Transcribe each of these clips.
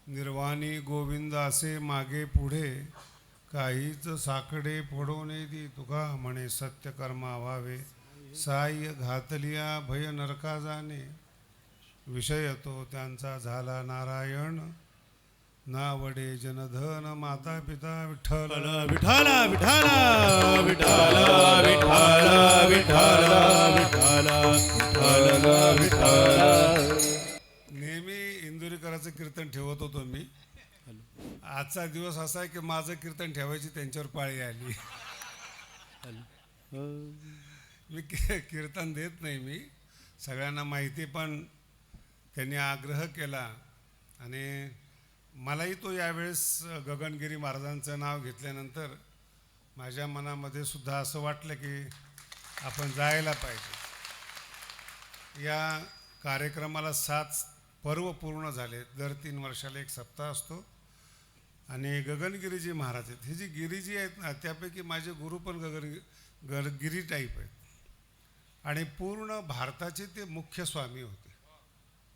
निर्वाणी गोविंद असे मागे पुढे काहीच साकडे फोडवणे दी तुका म्हणे सत्यकर्मा व्हावे साय घातलिया भय नरका जाणे विषय तो त्यांचा झाला नारायण नावडे जनधन माता पिता विठ्ठल विठाल विठाल विठाल विठाल विठाल विठाल विठाल. नेहमी इंदुरीकरांचं कीर्तन ठेवत होतो मी. आजचा दिवस असा आहे की माझं कीर्तन ठेवायची त्यांच्यावर पाळी आली. मी कीर्तन देत नाही. मी सगळ्यांना माहिती, पण त्यांनी आग्रह केला आणि मलाही तो यावेळेस गगनगिरी महाराजांचं नाव घेतल्यानंतर माझ्या मनामध्ये सुद्धा असं वाटलं की आपण जायला पाहिजे. या कार्यक्रमाला 7 पर्व पूर्ण झाले. दर 3 वर्षाला एक सप्ताह असतो आणि गगनगिरीजी महाराज आहेत. ही जी गिरीजी आहेत ना, त्यापैकी माझे गुरु पण गिरी टाईप आहेत आणि पूर्ण भारताचे ते मुख्य स्वामी होते.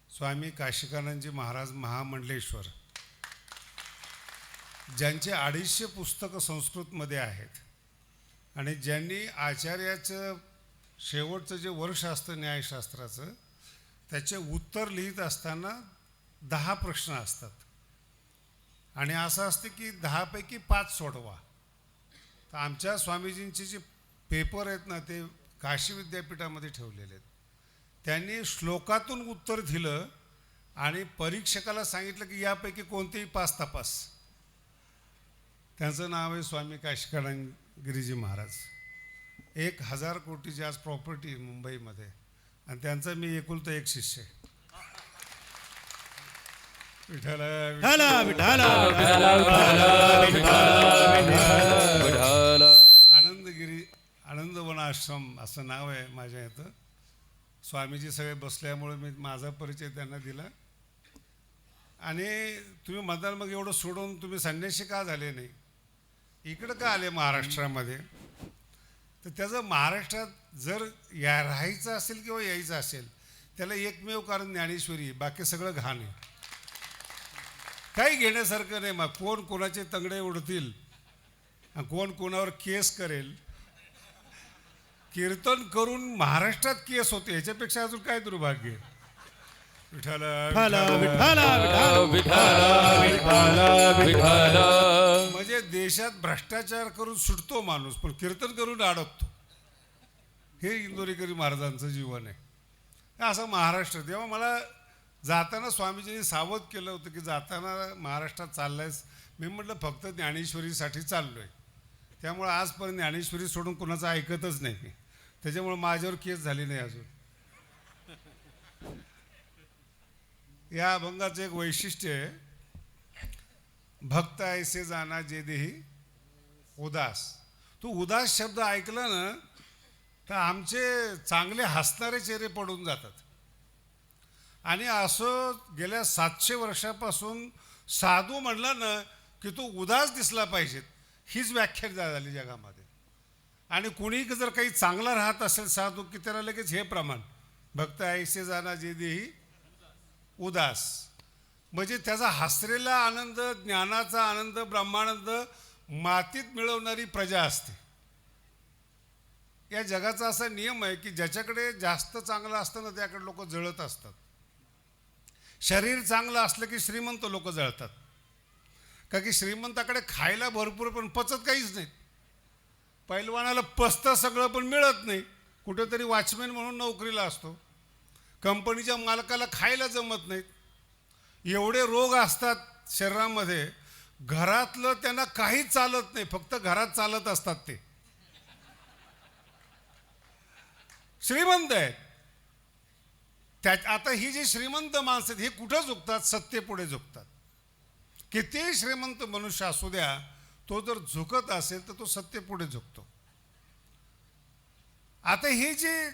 स्वामी काशिकानंदजी महाराज महामंडलेश्वर, ज्यांचे 250 पुस्तकं संस्कृतमध्ये आहेत आणि ज्यांनी आचार्याचं शेवटचं जे वर्ष असतं न्यायशास्त्राचं, त्याचे उत्तर लिहित असताना 10 प्रश्न असतात आणि असं असते की 10 पैकी 5 सोडवा. तर आमच्या स्वामीजींचे जे पेपर आहेत ना, ते काशी विद्यापीठामध्ये ठेवलेले आहेत. त्यांनी श्लोकातून उत्तर दिलं आणि परीक्षकाला सांगितलं की यापैकी कोणतेही 5 तपास. त्यांचं नाव आहे स्वामी काशिकानंद गिरीजी महाराज. 1000 कोटीची आज प्रॉपर्टी मुंबईमध्ये आणि त्यांचा मी एकुलता एक शिष्य आहे. विठ्ठल आनंदगिरी आनंदवन आश्रम असं नाव आहे माझ्या इथं. स्वामीजी सगळे बसल्यामुळे मी माझा परिचय त्यांना दिला. आणि तुम्ही म्हणताल मग एवढं सोडून तुम्ही संन्यासी का झाले नाही, इकडं का आले महाराष्ट्रामध्ये? तर त्याचं महाराष्ट्रात जर राहायचं असेल किंवा यायचं असेल, त्याला एकमेव कारण ज्ञानेश्वरी, बाकी सगळं घाण आहे. काही घेण्यासारखं नाही. मग कोण कोणाचे तंगडे उडतील, कोण कोणावर केस करेल. कीर्तन करून महाराष्ट्रात केस होते, ह्याच्यापेक्षा अजून काय दुर्भाग्य. विठ्ठल म्हणजे देशात भ्रष्टाचार करून सुटतो माणूस, पण कीर्तन करून अडकतो. हे इंदोरीकरी महाराजांचं जीवन आहे. असं महाराष्ट्र. तेव्हा मला जाताना स्वामीजींनी सावध केलं होतं की जाताना महाराष्ट्रात चाललायस. मी म्हटलं फक्त ज्ञानेश्वरीसाठी चाललो आहे. त्यामुळं आजपर्यंत ज्ञानेश्वरी सोडून कोणाचं ऐकतच नाही मी. त्याच्यामुळं माझ्यावर केस झाली नाही अजून. या अभंगाचं एक वैशिष्ट्य आहे, भक्त ऐसे जाना जे देही उदास. तो उदास शब्द ऐकला ना तर आमचे चांगले हसणारे चेहरे पडून जातात. आणि असं गेल्या 700 वर्षापासून साधू म्हणला ना की तो उदास दिसला पाहिजे, हीच व्याख्या झाली जगामध्ये. आणि कुणी जर काही चांगला राहत असेल साधू, की त्याला लगेच हे प्रमाण, भक्त ऐसे जाना जे देही उदास. म्हणजे त्याचा हसरेला आनंद, ज्ञानाचा आनंद, ब्रह्मानंद मातीत मिळवणारी प्रजा असते. या जगाचा असा नियम आहे की ज्याच्याकडे जास्त चांगलं असतं ना, त्याकडे लोक जळत असतात. शरीर चांगलं असलं की श्रीमंत लोक जळतात, का की श्रीमंताकडे खायला भरपूर पण पचत काहीच नाही. पैलवानाला पचतं सगळं पण मिळत नाही. कुठेतरी वॉचमॅन म्हणून नोकरीला असतो, कंपनीच्या मालकाला खायला जमत नाहीत. एवढे रोग असतात शरीरामध्ये. घरातलं त्यांना काहीच चालत नाही, फक्त घरात चालत असतात ते. श्रीमंत आहेत. आता ही जी श्रीमंत माणसं आहेत, हे कुठं झुकतात? सत्तेपुढे झुकतात. किती श्रीमंत मनुष्य असू द्या, तो जर झुकत असेल तर तो सत्तेपुढे झुकतो. आता हे जे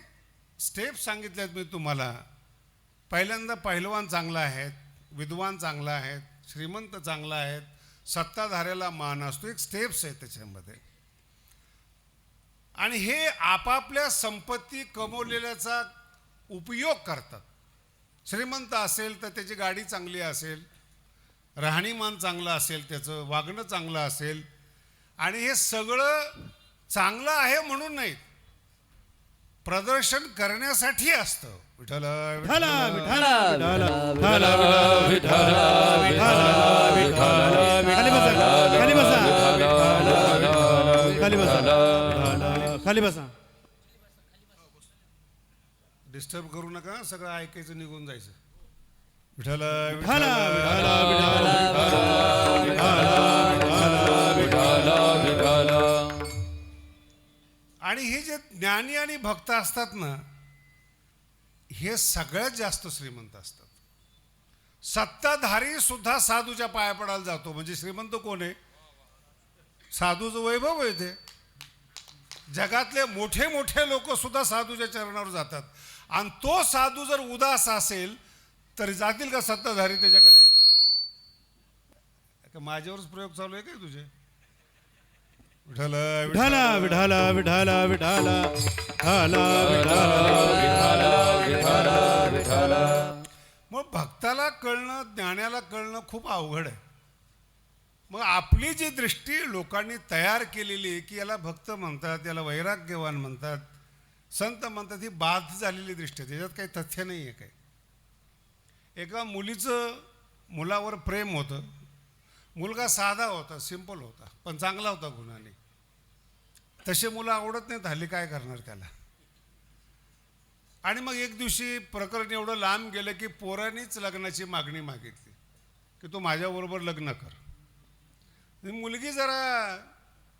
स्टेप सांगितले आहेत मी तुम्हाला, पहिल्यांदा पहिलवान चांगला आहेत, विद्वान चांगला आहेत, श्रीमंत चांगला आहेत, सत्ताधाऱ्याला मान असतो, एक स्टेप्स आहेत त्याच्यामध्ये. आणि हे आपापल्या संपत्ती कमवलेल्याचा उपयोग करतात. श्रीमंत असेल तर त्याची गाडी चांगली असेल, राहणीमान चांगलं असेल, त्याचं वागणं चांगलं असेल, आणि हे सगळं चांगलं आहे म्हणून नाही, प्रदर्शन करण्यासाठी असतं. विठ्ठल विठ्ठल विठ्ठल. विठ्ठल विठ्ठल विठ्ठल विठ्ठल खाली बसा खाली बसा खाली बसा खाली बसा. डिस्टर्ब करू नका, सगळं ऐकायचं, निघून जायचं. विठ्ठल विठ्ठल विठ्ठल. आणि हे जे ज्ञानी आणि भक्त असतात ना, हे सगळ्यात जास्त श्रीमंत असतात. सत्ताधारी सुद्धा साधूच्या पाया पडायला जातो, म्हणजे श्रीमंत कोण आहे? साधूचं वैभव आहे ते. जगातले मोठे मोठे लोक सुद्धा साधूच्या चरणावर जातात. आणि तो साधू जर उदास असेल तर जातील का सत्ताधारी त्याच्याकडे? माझ्यावरच प्रयोग चालू आहे काय तुझे? विठ्ठल विठ्ठल विठ्ठल विठ्ठल विठ्ठल विठ्ठल. मग भक्ताला कळणं, ज्ञानाला कळणं खूप अवघड आहे. मग आपली जी दृष्टी लोकांनी तयार केलेली आहे की याला भक्त म्हणतात, याला वैराग्यवान म्हणतात, संत म्हणतात, ही बाद झालेली दृष्टी आहे. त्याच्यात काही तथ्य नाही आहे. काही एका मुलीचं मुलावर प्रेम होतं. मुलगा साधा होता, सिंपल होता, पण चांगला होता गुणाने. तसे मुलं आवडत नाहीत हल्ली, काय करणार त्याला. आणि मग एक दिवशी प्रकरण एवढं लांब गेलं की पोरांनीच लग्नाची मागणी मागितली की तू माझ्याबरोबर लग्न कर. मुलगी जरा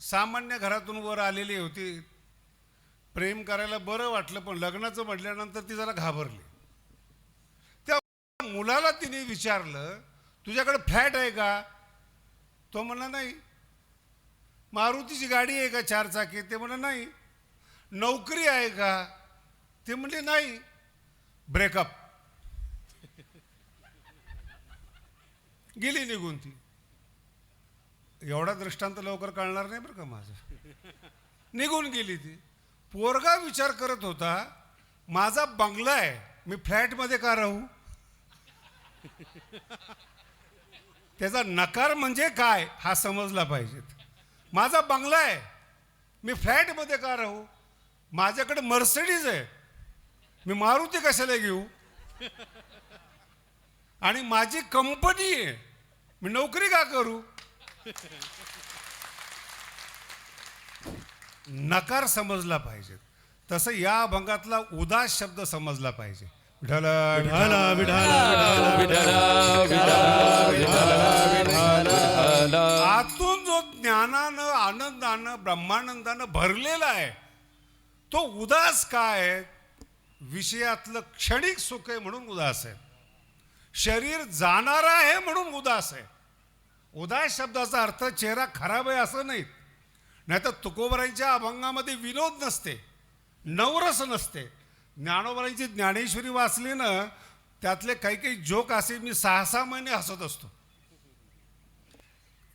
सामान्य घरातून वर आलेली होती, प्रेम करायला बरं वाटलं, पण लग्नाचं म्हटल्यानंतर ती जरा घाबरली. त्या मुलाला तिने विचारलं, तुझ्याकडे फ्लॅट आहे का? तो म्हणला नाही. मारुतीची गाडी आहे का 4 चाकी? ते म्हणलं नाही. नोकरी आहे का? ते म्हणले नाही. ब्रेकअप. गेली निघून ती. एवढा दृष्टांत लवकर कळणार नाही बरं का माझं. निघून गेली ती. पोरगा विचार करत होता, माझा बंगला आहे, मी फ्लॅटमध्ये का राहू? त्याचा नकार म्हणजे काय हा समजला पाहिजे. माझा बंगला आहे, मी फ्लॅटमध्ये का राहू? माझ्याकडे मर्सिडीज आहे, मी मारुती कशाला घेऊ? आणि माझी कंपनी आहे, मी नोकरी का करू? नकार समजला पाहिजे. तसं या अभंगातला उदास शब्द समजला पाहिजे. विठ्ठल विठ्ठल विठ्ठल विठ्ठल. आतून जो ज्ञानानं, आनंदानं, ब्रह्मानंदानं भरलेला आहे, तो उदास काय? विषयातलं क्षणिक सुख आहे म्हणून उदास आहे. शरीर जाणार आहे म्हणून उदास आहे. उदास शब्दाचा अर्थ चेहरा खराब आहे असं नाही. नाहीतर तुकोबरांच्या अभंगामध्ये विनोद नसते, नवरस नसते. ज्ञानोबरांची ज्ञानेश्वरी वाचली ना, त्यातले काही काही जोक असे मी 6-6 महिने हसत असतो.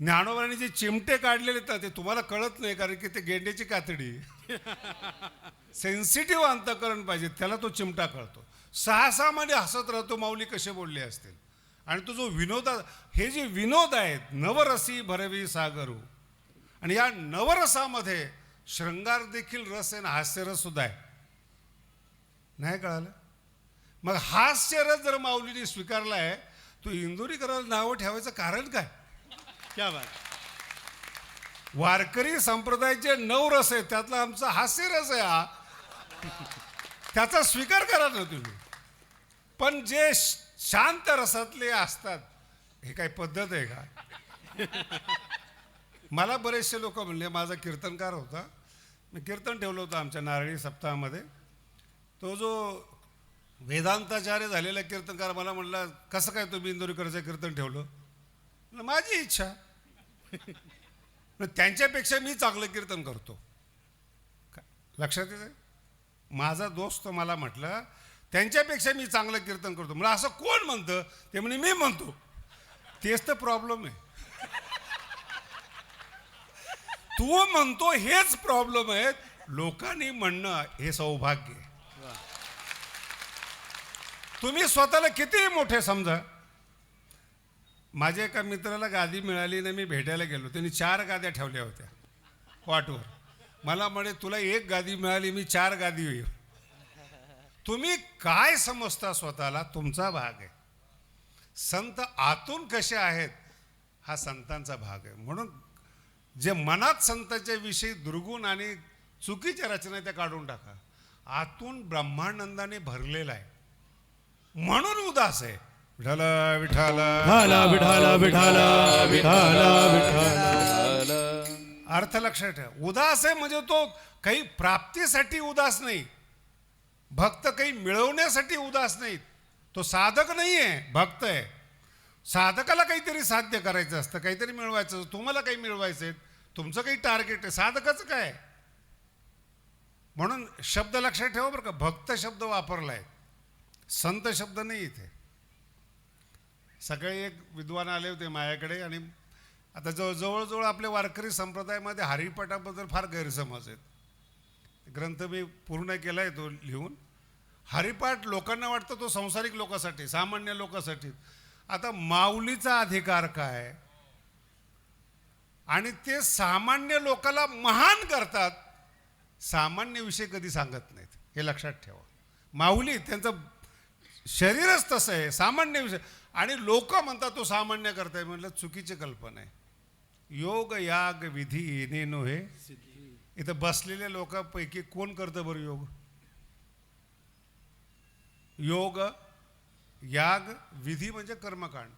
ज्ञानोबरांनी जे चिमटे काढलेले आहेत ते तुम्हाला कळत नाही, कारण की ते गेंड्याची कातडी. सेन्सिटिव्ह अंतकरण पाहिजे, त्याला तो चिमटा कळतो. 6-6 महिने हसत राहतो, माऊली कसे बोलले असतील. आणि तो जो विनोद, हे जे विनोद आहेत, नवरसी भरवी सागरू, आणि या नवरसामध्ये शृंगार देखील रस आहे, हास्यरस सुद्धा आहे. नाही कळालं? मग हास्यरस जर माऊलीने स्वीकारला आहे, तो इंदुरीकराला नावं ठेवायचं कारण काय? क्या बात. वारकरी संप्रदायाचे 9 रस आहेत, त्यातला आमचा हास्यरस आहे हा. त्याचा स्वीकार करा ना तुम्ही. पण जे शांत रसातले असतात, हे काय पद्धत आहे का? मला बरेचसे लोक म्हणले, माझा कीर्तनकार होता, मी कीर्तन ठेवलं होतं आमच्या नारळी सप्ताहामध्ये. तो जो वेदांताचार्य झालेला कीर्तनकार मला म्हणला, कसं काय तुम्ही इंदोरीकरचं कीर्तन ठेवलं? माझी इच्छा. त्यांच्यापेक्षा मी चांगलं कीर्तन करतो. लक्षात येते? माझा दोस्त मला म्हटलं, त्यांच्यापेक्षा मी चांगलं कीर्तन करतो. मला असं कोण म्हणतं? ते म्हणे मी म्हणतो. तेच तर प्रॉब्लेम आहे. तू म्हणतो हेच प्रॉब्लेम आहे. लोकांनी म्हणणं हे सौभाग्य आहे. तुम्ही स्वतःला किती मोठे समजा, माझ्या एका मित्राला गादी मिळाली नाही, मी भेटायला गेलो, त्यांनी 4 गाद्या ठेवल्या होत्या कॉटवर. मला म्हणे तुला 1 गादी मिळाली, मी 4 गादी होईल. तुम्ही काय समजता स्वतःला, तुमचा भाग आहे. संत आतून कसे आहेत हा संतांचा भाग आहे. म्हणून जे मनात संतांच्या विषयी दुर्गुण आणि चुकीच्या रचना त्या काढून टाका. आतून ब्रह्मानंदाने भरलेला आहे म्हणून उदास आहे. विठ्ठल विठ्ठल विठाला विठाला विठाला विठाला. अर्थ लक्षात ठेवा. उदास आहे म्हणजे तो काही प्राप्तीसाठी उदास नाही, भक्त काही मिळवण्यासाठी उदास नाही. तो साधक नाही आहे, भक्त आहे. साधकाला काहीतरी साध्य करायचं असतं, काहीतरी मिळवायचं असतं. तुम्हाला काही मिळवायचं आहे, तुमचं काही टार्गेट आहे. साधकाचं काय? म्हणून शब्द लक्षात ठेवा बरं का. भक्त शब्द वापरलाय, संत शब्द नाही इथे. सकाळी एक विद्वान आले होते माझ्याकडे आणि आता जवळजवळ आपल्या वारकरी संप्रदायामध्ये हरिपाठाबद्दल फार गैरसमज आहेत. ग्रंथ मी पूर्ण केला आहे तो लिहून. हरिपाठ लोकांना वाटतं तो संसारिक लोकांसाठी, सामान्य लोकांसाठी. आता माऊलीचा अधिकार काय? आणि ते सामान्य लोकाला महान करतात, सामान्य विषय कधी सांगत नाहीत. हे लक्षात ठेवा. माऊली त्यांचं शरीरच तसं आहे, सामान्य विषय. आणि लोक म्हणतात तो सामान्य करताय. म्हटलं चुकीची कल्पना आहे. योग याग विधी येणे नोहे. इथं बसलेल्या लोकांपैकी कोण करतं बरं योग? योग याग विधी म्हणजे कर्मकांड.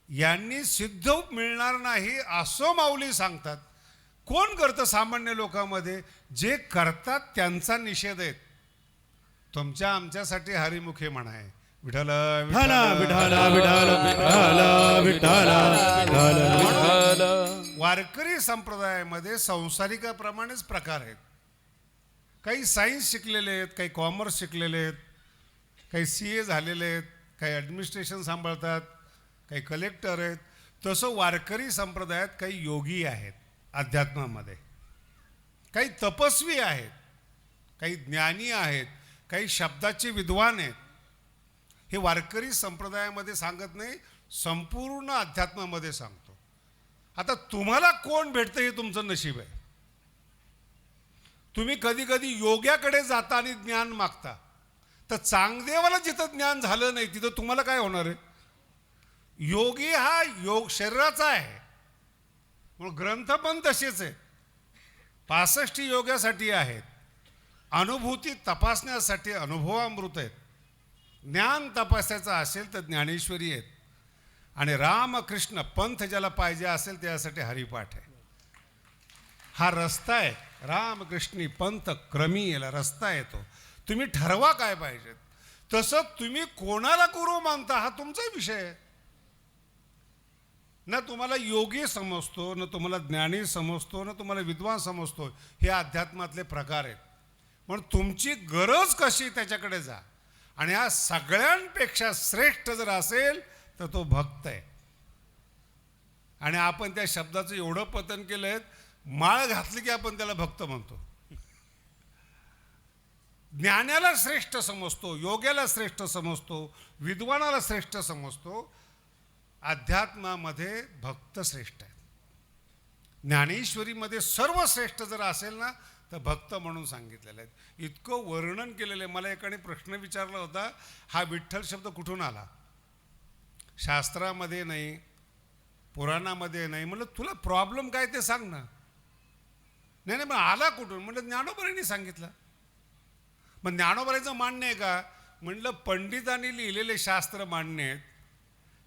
यांनी सिद्ध मिळणार नाही असं माऊली सांगतात. कोण करतं सामान्य लोकांमध्ये? जे करतात त्यांचा निषेध आहे. तुमच्या आमच्यासाठी हरिमुखे म्हणाय. विठ्ठल विठाला विठाला विठाला विठाला विठाला. वारकरी संप्रदायामध्ये संसारिकाप्रमाणेच प्रकार आहेत. काही सायन्स शिकलेले आहेत, काही कॉमर्स शिकलेले आहेत, काही CA झालेले आहेत, काही ॲडमिनिस्ट्रेशन सांभाळतात, काही कलेक्टर आहेत. तसं वारकरी संप्रदायात काही योगी आहेत अध्यात्मामध्ये, काही तपस्वी आहेत, काही ज्ञानी आहेत, काही शब्दाचे विद्वान आहेत. हे वारकरी संप्रदायामध्ये सांगत नाही, संपूर्ण अध्यात्मामध्ये सांगतो. आता तुम्हाला कोण भेटतं हे तुमचं नशीब आहे. तुम्ही कधी कधी योग्याकडे जाता आणि ज्ञान मागता, तर चांगदेवाला जिथं ज्ञान झालं नाही तिथं तुम्हाला काय होणार आहे? योगी हा योग शरीराचा आहे. म्हणून ग्रंथ पण तसेच आहेत. 65 योगासाठी आहेत. अनुभूती तपासण्यासाठी अनुभवामृत आहेत. ज्ञान तपासायचं असेल तर ज्ञानेश्वरी आहेत. आणि रामकृष्ण पंथ ज्याला पाहिजे असेल त्यासाठी हरिपाठ आहे. हा रस्ता आहे. रामकृष्णी पंथ क्रमी याला रस्ता येतो. तुम्ही ठरवा काय पाहिजे. तसं तुम्ही कोणाला गुरु मानता हा तुमचा विषय आहे. ना तुम्हाला योगी समजतो, ना तुम्हाला ज्ञानी समजतो, ना तुम्हाला विद्वान समजतो. हे अध्यात्मातले प्रकार आहेत. म्हणून तुमची गरज कशी त्याच्याकडे जा. आणि हा सगळ्यांपेक्षा श्रेष्ठ जर असेल तर तो भक्त आहे. आणि आपण त्या शब्दाचं एवढं पतन केलं आहे, माळ घातली की आपण त्याला भक्त म्हणतो. ज्ञानाला श्रेष्ठ समजतो, योग्याला श्रेष्ठ समजतो, विद्वानाला श्रेष्ठ समजतो. अध्यात्मामध्ये भक्त श्रेष्ठ आहे. ज्ञानेश्वरीमध्ये सर्वश्रेष्ठ जर असेल ना तर भक्त म्हणून सांगितलेलं आहे. इतकं वर्णन केलेलं आहे. मला एकाने प्रश्न विचारला होता, हा विठ्ठल शब्द कुठून आला? शास्त्रामध्ये नाही, पुराणामध्ये नाही. म्हटलं तुला प्रॉब्लेम काय ते सांग ना. नाही नाही, मग आला कुठून? म्हटलं ज्ञानोबांनी सांगितलं. मग ज्ञानोबाचं मान्य आहे का? म्हटलं पंडितांनी लिहिलेले शास्त्र मान्य आहेत,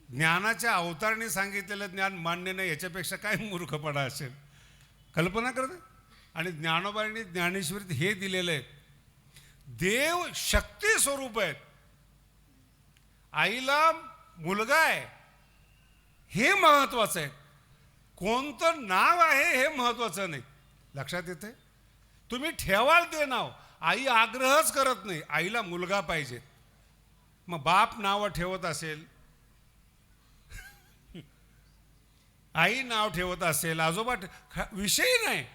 ज्ञानाच्या अवताराने सांगितलेलं ज्ञान मान्य नाही. याच्यापेक्षा काय मूर्खपणा असेल? कल्पना करते. आणि ज्ञानोबांनी ज्ञानेश्वरीत हे दिलेलं आहे, देव शक्ती स्वरूप आहेत. आईला मुलगा आहे हे महत्वाचं आहे, कोणतं नाव आहे हे महत्वाचं नाही. लक्षात येते? तुम्ही ठेवाल ते नाव. आई आग्रहच करत नाही, आईला मुलगा पाहिजे. मग बाप नाव ठेवत असेल, आई नाव ठेवत असेल, आजोबा विषय नाही.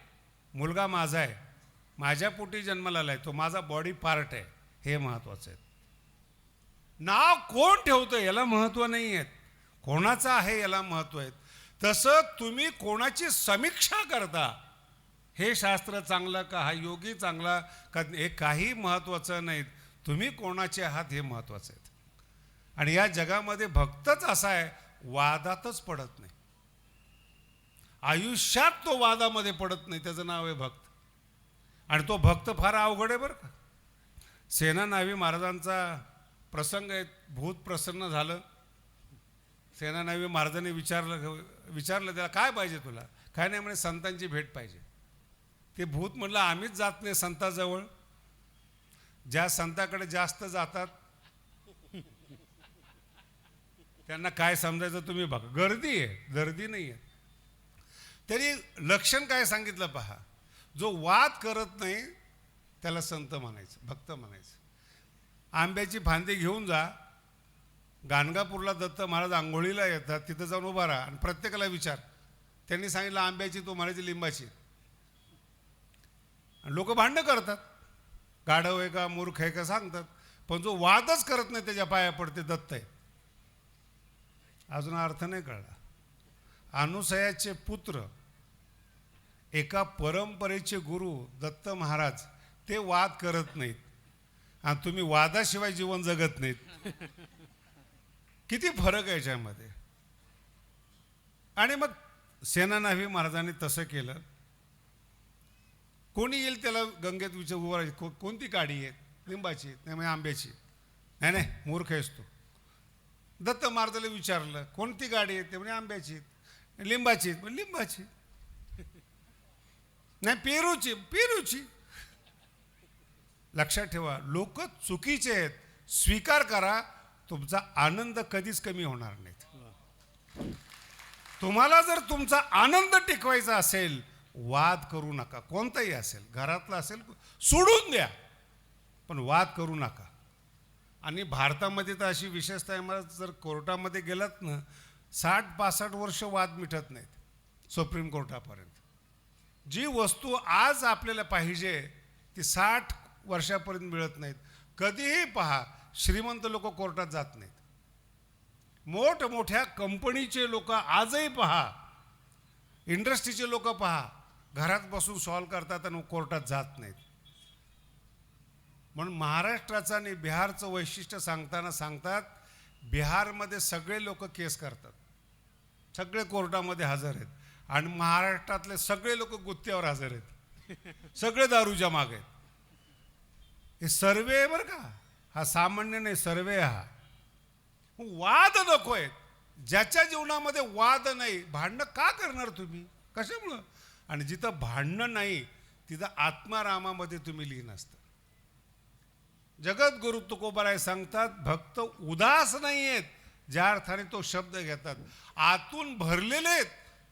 मुलगा माझा आहे, माझ्या पोटी जन्माला आलाय, तो माझा बॉडी पार्ट आहे, हे महत्वाचं आहे. नाव कोण ठेवतं याला महत्व नाही आहे. कोणाचा आहे याला महत्त्व आहे. तसं तुम्ही कोणाची समीक्षा करता, हे शास्त्र चांगलं का हा योगी चांगला का, हे काही महत्त्वाचं नाही. तुम्ही कोणाचे आहात हे महत्त्वाचं आहे. आणि या जगामध्ये भक्तच असा आहे, वादातच पडत नाही. आयुष्यात तो वादामध्ये पडत नाही, त्याचं नाव आहे भक्त. आणि तो भक्त फार अवघड आहे बरं का. सेना नावी महाराजांचा प्रसंग आहे. भूत प्रसन्न झालं. सेना नावी महाराजांनी विचारलं त्याला, काय पाहिजे तुला? काय नाही म्हणे, संतांची भेट पाहिजे. ते भूत म्हणलं, आम्हीच जात नाही संताजवळ. ज्या संताकडे जास्त जातात त्यांना काय समजायचं तुम्ही बघा. गर्दी आहे, गर्दी नाही आहे. तरी लक्षण काय सांगितलं पहा. जो वाद करत नाही त्याला संत म्हणायचं, भक्त म्हणायचं. आंब्याची फांदी घेऊन जा, गाणगापूरला दत्त महाराज आंघोळीला येतात, तिथं जाऊन उभा राहा आणि प्रत्येकाला विचार. त्यांनी सांगितलं आंब्याची, तो म्हणायची लिंबाची. लोक भांडणं करतात, गाढव आहे का मूर्ख आहे का सांगतात, पण जो वादच करत नाही त्याच्या पाया पडते दत्त आहे. अजून अर्थ नाही कळला. अनुसयाचे पुत्र, एका परंपरेचे गुरु दत्त महाराज, ते वाद करत नाहीत आणि तुम्ही वादाशिवाय जीवन जगत नाहीत. किती फरक आहे याच्यामध्ये. आणि मग सेनानावी महाराजांनी तसं केलं. कोणी येईल त्याला गंगेत विचार, कोणती काडी आहे? लिंबाची नाही म्हणजे आंब्याची. नाही नाही, मूर्ख आहेस तू. दत्त महाराजाला विचारलं कोणती गाडी आहे? ते म्हणजे आंब्याची. लिंबाची म्हणजे लिंबाची. नाही पेरूची, पेरूची. लक्षात ठेवा, लोक चुकीचे आहेत, स्वीकार करा. तुमचा आनंद कधीच कमी होणार नाही. तुम्हाला जर तुमचा आनंद टिकवायचा असेल, वाद करू नका. कोणताही असेल, घरातला असेल, सोडून द्या, पण वाद करू नका. आणि भारतामध्ये तर अशी विशेषता आहे, मला जर कोर्टामध्ये गेलात ना, 60-65 वर्ष वाद मिटत नाहीत सुप्रीम कोर्टापर्यंत. जी वस्तू आज आपल्याला पाहिजे ती 60 वर्षापर्यंत मिळत नाहीत. कधीही पहा, श्रीमंत लोक कोर्टात जात नाहीत. मोठमोठ्या कंपनीचे लोक आजही पहा, इंडस्ट्रीचे लोक पहा, घरात बसून सॉल्व करतात आणि कोर्टात जात नाहीत. म्हणून महाराष्ट्राचं आणि बिहारचं वैशिष्ट्य सांगताना सांगतात, बिहारमध्ये सगळे लोक केस करतात, सगळे कोर्टामध्ये हजर आहेत. आणि महाराष्ट्रातले सगळे लोक गुत्त्यावर हजर आहेत, सगळे दारूच्या मागे आहेत. हे सर्वे आहे बरं का, हा सामान्य नाही, सर्वे हा. वाद नको आहेत. ज्याच्या जीवनामध्ये वाद नाही, भांडणं का करणार तुम्ही? कशामुळं? आणि जिथं भांडणं नाही तिथं आत्मारामामध्ये तुम्ही लीन असता. जगद्गुरु तुकोबाराय सांगतात, भक्त उदास नाही आहेत, ज्या अर्थाने तो शब्द घेतात, आतून भरलेले आहेत,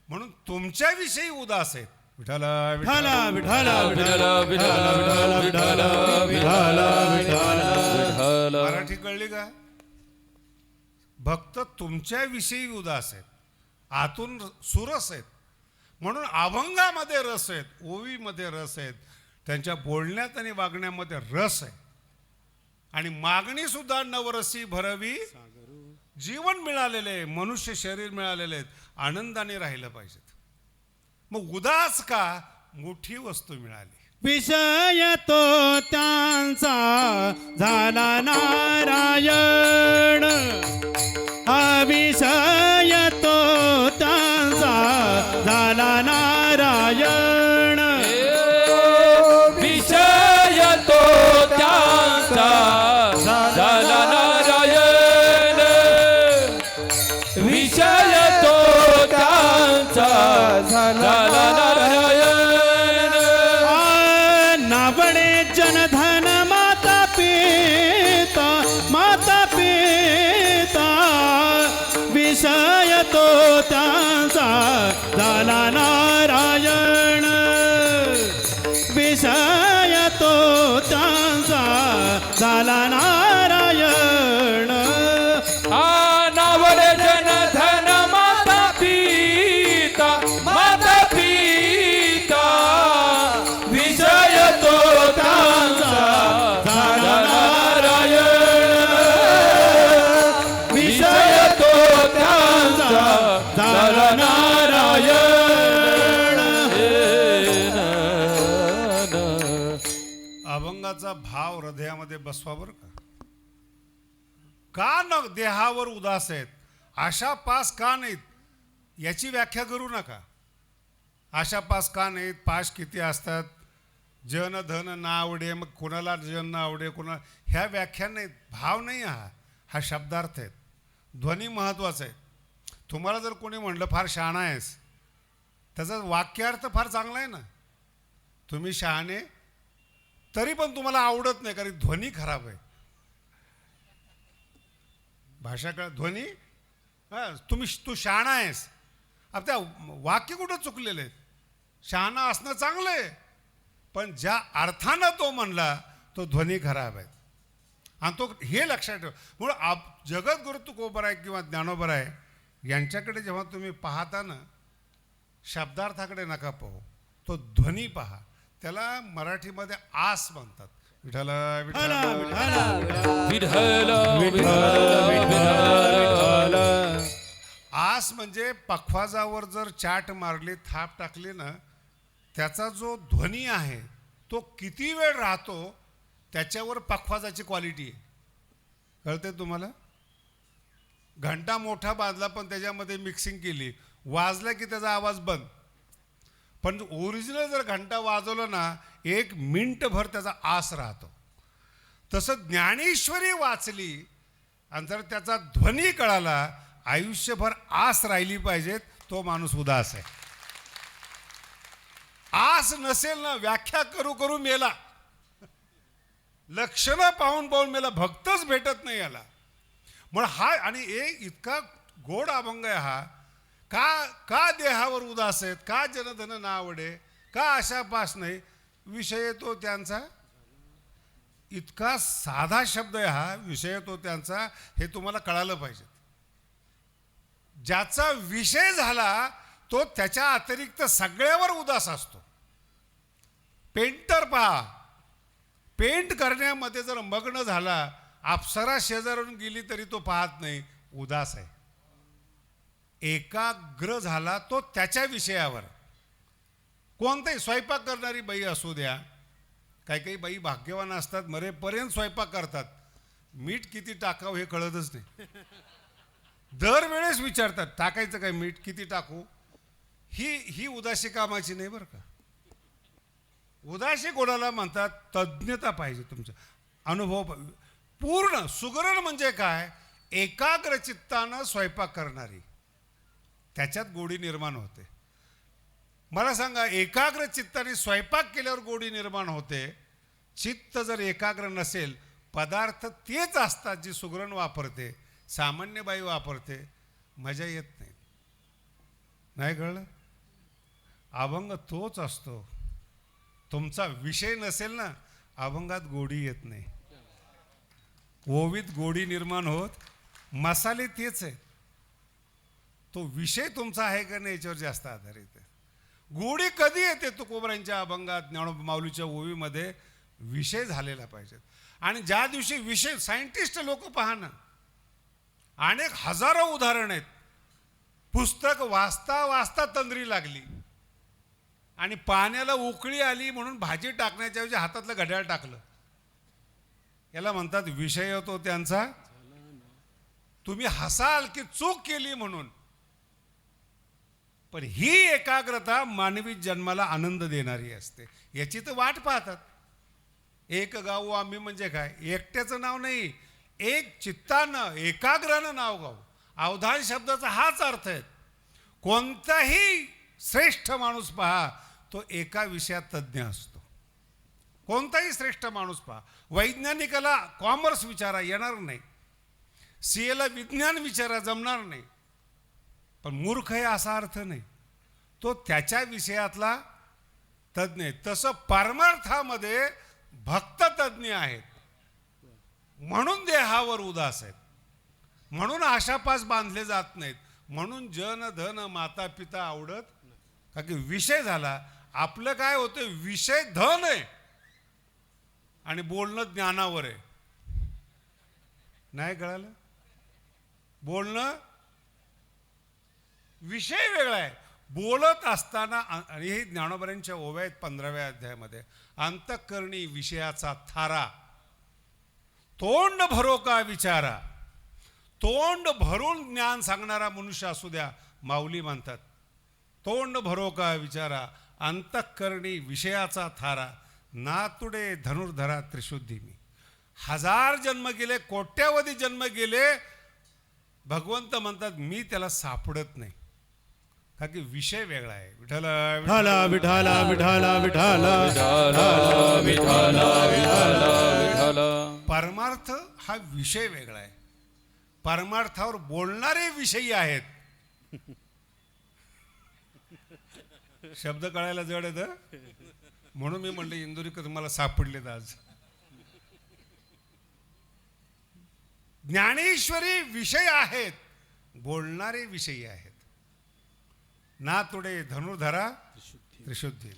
म्हणून तुमच्याविषयी उदास आहेत. विठाला विठाला विठाला विठाला विठाला विठाला विठाला विठाला. मराठी कळली का? भक्त तुमच्याविषयी उदास आहेत, आतून सुरस आहेत. म्हणून अभंगामध्ये रस आहेत, ओवीमध्ये रस आहेत, त्यांच्या बोलण्यात आणि वागण्यामध्ये रस आहे. आणि मागणी सुद्धा नवरसी भरवी. जीवन मिळालेले आहे, मनुष्य शरीर मिळालेले आहेत, आनंदाने राहिलं पाहिजेत. मग उदास का? मोठी वस्तू मिळाली. विषय तो त्यांचा झाला नारायण, हा विषय तो त्यांचा झाला नारायण. विषय तो त्यांचा झाला नारायण, विषय तो त्यांचा झाला नारायण. नावडे जनधन माता पिता, माता पिता, विषय तो त्यांचा झाला नारायण, विषय तो त्यांचा झाला नारायण. नावडे जनधन माता पिता, माता पिता, विषय तो त्यांचा झाला नारायण, विषय तो त्यांचा आनंदाचा भाव हृदयामध्ये बसवा बरं का न देहावर उदास आहेत, आशा पास का नाहीत याची व्याख्या करू नका. आशा पास का नाहीत, पाश किती असतात, जन धन ना आवडे, मग कोणाला जन ना आवडे, कोणा, ह्या व्याख्या नाहीत. भाव नाही, हा शब्दार्थ आहेत. ध्वनी महत्त्वाचा आहे. तुम्हाला जर कोणी म्हणलं फार शहाणा आहेस, त्याचा वाक्यार्थ फार चांगला आहे ना. तुम्ही शहाणे तरी पण तुम्हाला आवडत नाही कारण ध्वनी खराब आहे. भाषा कळ ध्वनी, तू शहाणा आहेस, आता त्या वाक्य कुठं चुकलेलं आहे. शहाणा असणं चांगलं आहे, पण ज्या अर्थानं तो म्हणला तो ध्वनी खराब आहे. आणि तो हे लक्षात ठेवा. म्हणून जगद्गुरु तुकोबराय किंवा ज्ञानोबराय यांच्याकडे जेव्हा तुम्ही पाहता ना, शब्दार्थाकडे नका पाहू, तो ध्वनी पहा. त्याला मराठीमध्ये आस म्हणतात. विठ्ठल विठ्ठल आस म्हणजे पखवाजावर जर चाट मारली, थाप टाकली ना, त्याचा जो ध्वनी आहे तो किती वेळ राहतो त्याच्यावर पखवाजाची क्वालिटी आहे. कळते तुम्हाला. घंटा मोठा बांधला पण त्याच्यामध्ये मिक्सिंग केली, वाजला की त्याचा आवाज बंद. पण ओरिजिनल जर घंटा वाजवलं ना, 1 मिनिटभर त्याचा आस राहतो. तसं ज्ञानेश्वरी वाचली आणि जर त्याचा ध्वनी कळाला, आयुष्यभर आस राहिली पाहिजेत, तो माणूस उदास आहे. आस नसेल ना, व्याख्या करू करू मेला, लक्षणं पाहून पाहून मेला, भक्तच भेटत नाही याला. म्हणून हा आणि इतका गोड अभंग आहे हा. का देहावर उदास आहेत, का जनधन ना आवडे, का आशा पास नाही, विषय तो त्यांचा. इतका साधा शब्द आहे हा, विषय तो त्यांचा. हे तुम्हाला कळालं पाहिजे. ज्याचा विषय झाला तो त्याच्या अतिरिक्त सगळ्यावर उदास असतो. पेंटर पहा, पेंट करण्यामध्ये जर मग्न झाला, अप्सरा शेजारून गेली तरी तो पाहत नाही, उदास आहे. एकाग्र झाला तो त्याच्या विषयावर. कोणताही स्वयंपाक करणारी बाई असू द्या, काही काही बाई भाग्यवान असतात, मरेपर्यंत स्वयंपाक करतात, मीठ किती टाकावं हे कळतच नाही. दरवेळेस विचारतात टाकायचं काय, मीठ किती टाकू. ही उदासी कामाची नाही बरं का. उदासी कोणाला म्हणतात, तज्ज्ञता पाहिजे, तुमचा अनुभव पूर्ण. सुगरण म्हणजे काय, एकाग्र चित्तानं स्वयंपाक करणारी, त्याच्यात गोडी निर्माण होते. मला सांगा, एकाग्र चित्ताने स्वयंपाक केल्यावर गोडी निर्माण होते. चित्त जर एकाग्र नसेल, पदार्थ तेच असतात जी सुगरण वापरते, सामान्य बाई वापरते, मजा येत नाही. नाही कळलं. अभंग तोच असतो. तुमचा विषय नसेल ना, अभंगात गोडी येत नाही. ओवीत गोडी निर्माण होत, मसाले तेच आहेत. तो विषय तुमचा आहे का नाही याच्यावर जास्त आधारित आहे. गोडी कधी येते तुकोबरांच्या अभंगात, ज्ञानोबा ओवीमध्ये विषय झालेला पाहिजे. आणि ज्या दिवशी विषय, सायंटिस्ट लोक पहा ना, अनेक हजारो उदाहरण आहेत. पुस्तक वाचता वाचता तंद्री लागली आणि पाण्याला उकळी आली म्हणून भाजी टाकण्याच्या ऐवजी हातातलं घड्याळ टाकलं. याला म्हणतात विषय तो त्यांचा. तुम्ही हसाल की चूक केली म्हणून, पण ही एकाग्रता मानवी जन्माला आनंद देणारी असते. याची तर वाट पाहतात. एक गाऊ आम्ही म्हणजे काय, एकट्याचं नाव नाही, एक चित्तानं एकाग्रानं नाव गाऊ. अवधान शब्दाचा हाच अर्थ आहे. कोणताही श्रेष्ठ माणूस पहा, तो एका विषयात तज्ज्ञ असतो. कोणताही श्रेष्ठ माणूस पहा. वैज्ञानिकाला कॉमर्स विचारा येणार नाही, सीएला विज्ञान विचारा जमणार नाही, पण मूर्ख आहे असा अर्थ नाही, तो त्याच्या विषयातला तज्ज्ञ आहे. तसं परमार्थामध्ये भक्त तज्ज्ञ आहेत, म्हणून देहावर उदास आहेत, म्हणून आशापास बांधले जात नाहीत, म्हणून जन धन माता पिता आवडत. का की विषय झाला. आपलं काय होतं, विषय धन आहे आणि बोलणं ज्ञानावर आहे. नाही कळालं. बोलणं विषय वेगळा आहे, बोलत असताना आणि हे ज्ञानोबरांच्या ओव्या आहेत 15व्या अध्यायामध्ये, अंतःकरणी विषयाचा थारा, तोंड भरो का विचारा. तोंड भरून ज्ञान सांगणारा मनुष्य असू द्या, माऊली म्हणतात. तोंड भरो का विचारा, अंतःकरणी विषयाचा थारा, नातुडे धनुर्धरा त्रिशुद्धी मी. 1000 जन्म गेले, कोट्यावधी जन्म गेले, भगवंत म्हणतात मी त्याला सापडत नाही, का की विषय वेगळा आहे. विठ्ठल विठाला विठाला विठाला विठाला परमार्थ हा विषय वेगळा आहे. परमार्थावर बोलणारे विषयी आहेत. शब्द कळायला जड येतं, म्हणून मी म्हणलं इंदुरीकर तुम्हाला सापडलेत आज. ज्ञानेश्वरी विषय आहेत, बोलणारे विषयी आहेत. ना तुडे धनुर्धरा त्रिशुद्धी.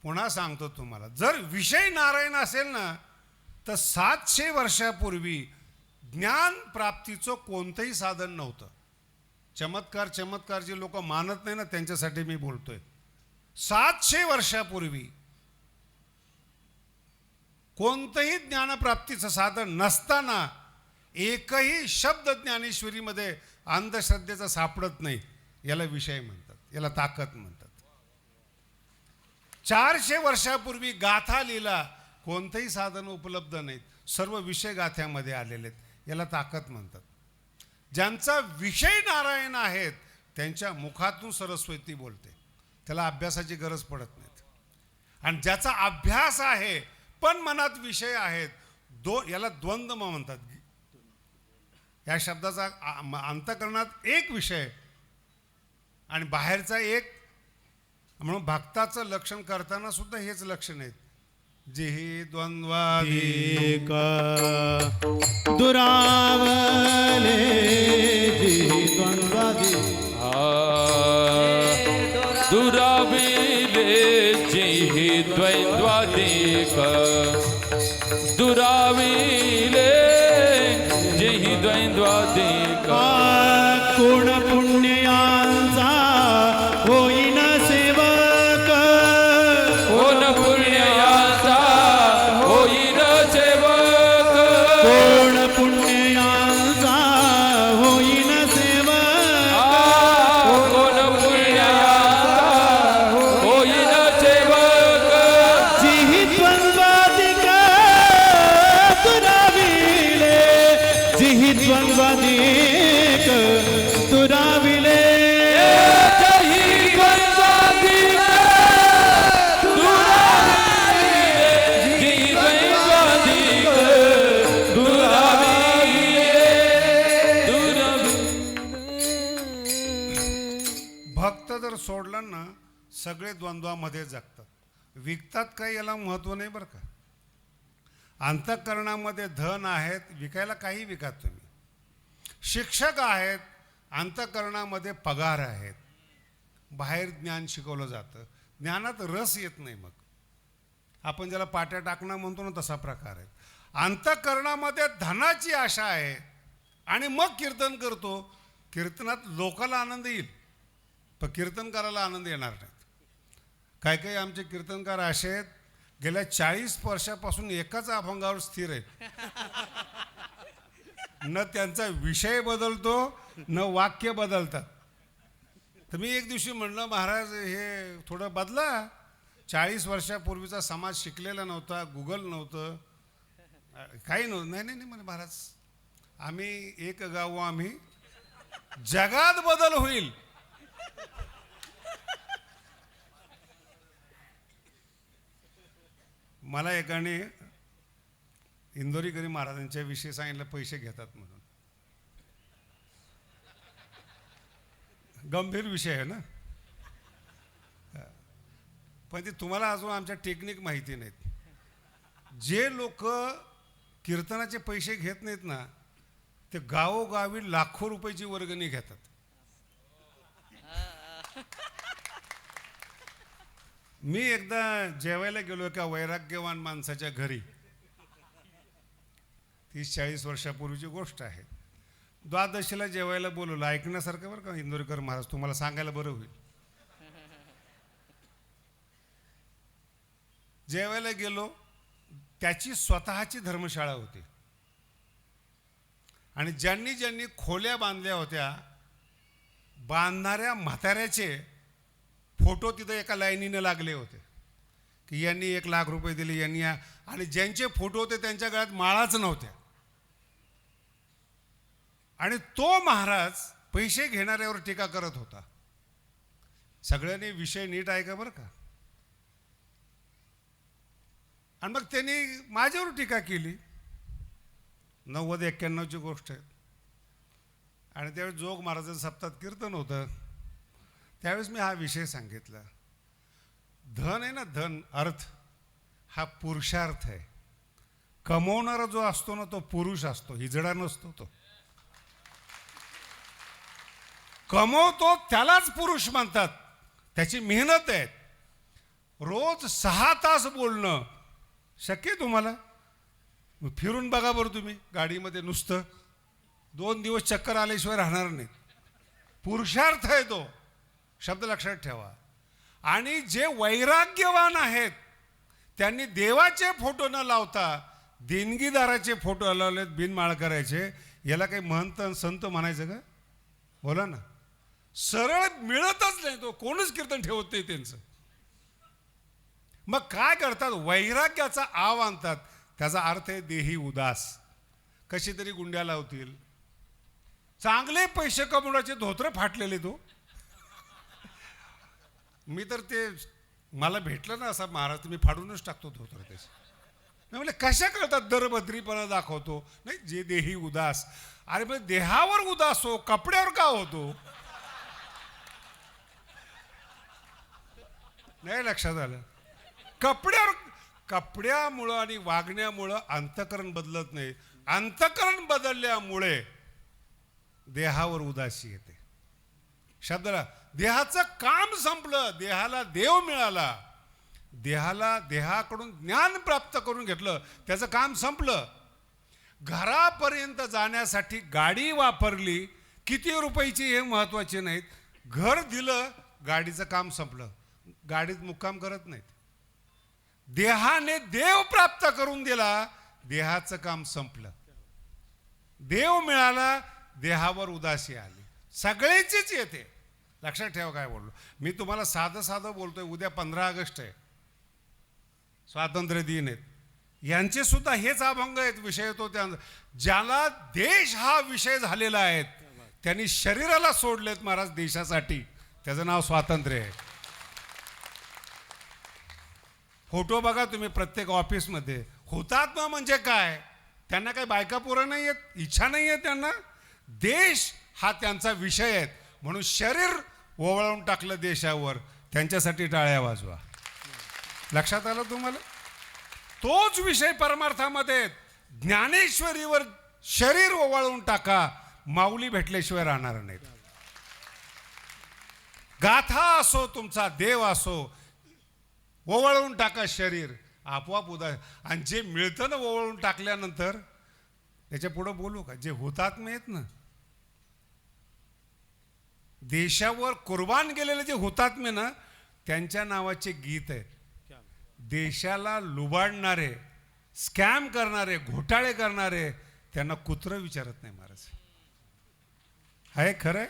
पुन्हा सांगतो तुम्हाला, जर विषय नारायण असेल ना, तर 700 वर्षापूर्वी ज्ञान प्राप्तीचं कोणतंही साधन नव्हतं. चमत्कार जे लोक मानत नाही ना, त्यांच्यासाठी मी बोलतोय. 700 वर्षापूर्वी कोणतंही ज्ञानप्राप्तीचं साधन नसताना एकही शब्द ज्ञानेश्वरीमध्ये अंधश्रद्धेचा सापडत नाही. याला विषय म्हणतात, याला ताकद म्हणतात. 400 वर्षापूर्वी गाथा लिहिला, कोणतंही साधन उपलब्ध नाहीत, सर्व विषय गाथ्यामध्ये आलेले आहेत, याला ताकद म्हणतात. ज्यांचा विषय नारायण आहेत त्यांच्या मुखातून सरस्वती बोलते, त्याला अभ्यासाची गरज पडत नाही. आणि ज्याचा अभ्यास आहे पण मनात विषय आहेत, याला द्वंद्व म्हणतात. या शब्दाचा अंतःकरणात एक विषय आणि बाहेरचा एक, म्हणून भक्ताचं लक्षण करताना सुद्धा हेच लक्षण आहेत. जेही द्वंद्वाधिक दुरावले जी द्वंद्वाधिक दुराविले जेहि द्वैद्वादिक दुराविले जेहि द्वैद्वादिक कोण पुण्यांचा होईन सेवक कोण पुण्याचा होईन सेवक कोण पुण्यांचा होईन सेवक कोण पुण्याचा होईन सेवक जिहि द्वंद्वादिक दुराविले जिहि द्वंद्वादिक दुराविले जहि द्वैद्वादिक दुराविले जहि द्वैद्वादिक भक्त जर सोडलं ना, सगळे द्वंद्वामध्ये जगतात. विकतात काही याला महत्व नाही बरं का. अंतःकरणामध्ये धन आहेत, विकायला काही विका तुम्ही. शिक्षक आहेत, अंतःकरणामध्ये पगार आहेत. बाहेर ज्ञान शिकवलं जातं, ज्ञानात रस येत नाही. मग आपण ज्याला पाट्या टाकणं म्हणतो ना, तसा प्रकार आहे. अंतःकरणामध्ये धनाची आशा आहे आणि मग कीर्तन करतो. कीर्तनात लोकाला आनंद येईल, पण कीर्तन करायला आनंद येणार नाहीत. काही काही आमचे कीर्तनकार असे आहेत, गेल्या 40 वर्षापासून एकाच अभंगावर स्थिर आहेत. न त्यांचा विषय बदलतो न वाक्य बदलतात. तर मी एक दिवशी म्हणलं, महाराज हे थोडं बदला. 40 वर्षापूर्वीचा समाज शिकलेला नव्हता, गुगल नव्हतं, काही नव्हतं. नाही नाही नाही म्हणे महाराज, आम्ही एक गाव, आम्ही जगात बदल होईल. मला एकाने इंदोरीकरी महाराजांच्या विषयी सांगितलं, पैसे घेतात म्हणून. गंभीर विषय आहे ना, पण ते तुम्हाला अजून आमच्या टेक्निक माहिती नाहीत. जे लोक कीर्तनाचे पैसे घेत नाहीत ना, ते गावोगावी लाखो रुपयाची वर्गणी घेतात. मी एकदा जेवायला गेलो एका वैराग्यवान माणसाच्या घरी. 30-40 वर्षापूर्वीची गोष्ट आहे. द्वादशीला जेवायला बोलवलं. ऐकण्यासारखं बरं का इंदोरीकर महाराज, तुम्हाला सांगायला बरं होईल. जेवायला गेलो, त्याची स्वतःची धर्मशाळा होती आणि ज्यांनी ज्यांनी खोल्या बांधल्या होत्या, बांधणाऱ्या म्हाताऱ्याचे फोटो तिथं एका लाईनीने लागले होते की यांनी 1,00,000 रुपये दिले, यांनी आणि ज्यांचे फोटो होते त्यांच्या गळ्यात माळाच नव्हत्या. आणि तो महाराज पैसे घेणाऱ्यावर टीका करत होता. सगळ्यांनी विषय नीट ऐका बरं का. आणि मग त्यांनी माझ्यावर टीका केली. 90-91ची गोष्ट आहे. आणि त्यावेळेस जोग महाराजांचं सप्ताहात कीर्तन होतं. त्यावेळेस मी हा विषय सांगितला. धन आहे ना, धन, अर्थ हा पुरुषार्थ आहे. कमवणारा जो असतो ना तो पुरुष असतो, हिजडा नसतो. तो कमवतो त्यालाच पुरुष म्हणतात. त्याची मेहनत आहे. रोज 6 तास बोलणं शक्य आहे तुम्हाला? फिरून बघा बरं तुम्ही गाडीमध्ये, नुसतं 2 दिवस चक्कर आल्याशिवाय राहणार नाही. पुरुषार्थ आहे तो, शब्द लक्षात ठेवा. आणि जे वैराग्यवान आहेत त्यांनी देवाचे फोटो न लावता देणगीदाराचे फोटो लावलेत, बिनमाळ करायचे. याला काही महंत संत म्हणायचं का? बोला ना. सरळ मिळतच नाही तो, कोणच कीर्तन ठेवत नाही त्यांचं. मग काय करतात? वैराग्याचा आव आणतात. त्याचा अर्थ आहे देही उदास. कशी तरी गुंड्या लावतील. चांगले पैसे कमवण्याचे धोत्र फाटलेले तो. मी तर ते मला भेटलं ना असा महाराज, मी फाडूनच टाकतो धोत्र त्याचे. मी म्हणले कशा करतात? दरबद्रीपणा दाखवतो. नाही, जे देही उदास. अरे पण देहावर उदास हो, कपड्यावर का होतो? नाही लक्षात आलं. कपड्यामुळं आणि वागण्यामुळं अंतःकरण बदलत नाही. अंतःकरण बदलल्यामुळे देहावर उदासी येते. शब्दाला देहाचं काम संपलं, देहाला देव मिळाला, देहाकडून ज्ञान प्राप्त करून घेतलं, त्याचं काम संपलं. घरापर्यंत जाण्यासाठी गाडी वापरली, किती रुपयाची हे महत्वाचे नाहीत. घर दिलं, गाडीचं काम संपलं. गाडीत मुक्काम करत नाहीत. देहाने देव प्राप्त करून दिला, देहाचं काम संपलं. देव मिळाला, देहावर उदासी आली. सगळ्याचीच येते. लक्षात ठेवा काय बोललो मी तुम्हाला. साधं बोलतोय. उद्या 15 ऑगस्ट आहे, स्वातंत्र्य दिन आहेत. यांचे सुद्धा हेच अभंग आहेत. विषय तो त्या ज्याला देश हा विषय झालेला आहे त्यांनी शरीराला सोडलेत महाराज देशासाठी. त्याचं नाव स्वातंत्र्य आहे. फोटो बघा तुम्ही प्रत्येक ऑफिसमध्ये. हुतात्मा म्हणजे काय? त्यांना काही बायका पोरं नाही आहेत, इच्छा नाही आहे त्यांना. देश हा त्यांचा विषय आहे. म्हणून शरीर ओवाळून टाकलं देशावर. त्यांच्यासाठी टाळ्या वाजवा. लक्षात आलं तुम्हाला? तोच विषय परमार्थामध्ये ज्ञानेश्वरीवर शरीर ओवाळून टाका, माऊली भेटल्याशिवाय राहणार नाहीत. गाथा असो, तुमचा देव असो, ओवाळून टाका शरीर, आपोआप उदास. आणि जे मिळतं ना ओवाळून टाकल्यानंतर, त्याच्या पुढं बोलू का? जे हुतात्मे आहेत ना, देशावर कुर्बान गेलेले जे हुतात्मे ना, त्यांच्या नावाचे गीत आहेत. देशाला लुबाडणारे, स्कॅम करणारे, घोटाळे करणारे, त्यांना कुत्रं विचारत नाही महाराज. आहे खरंय.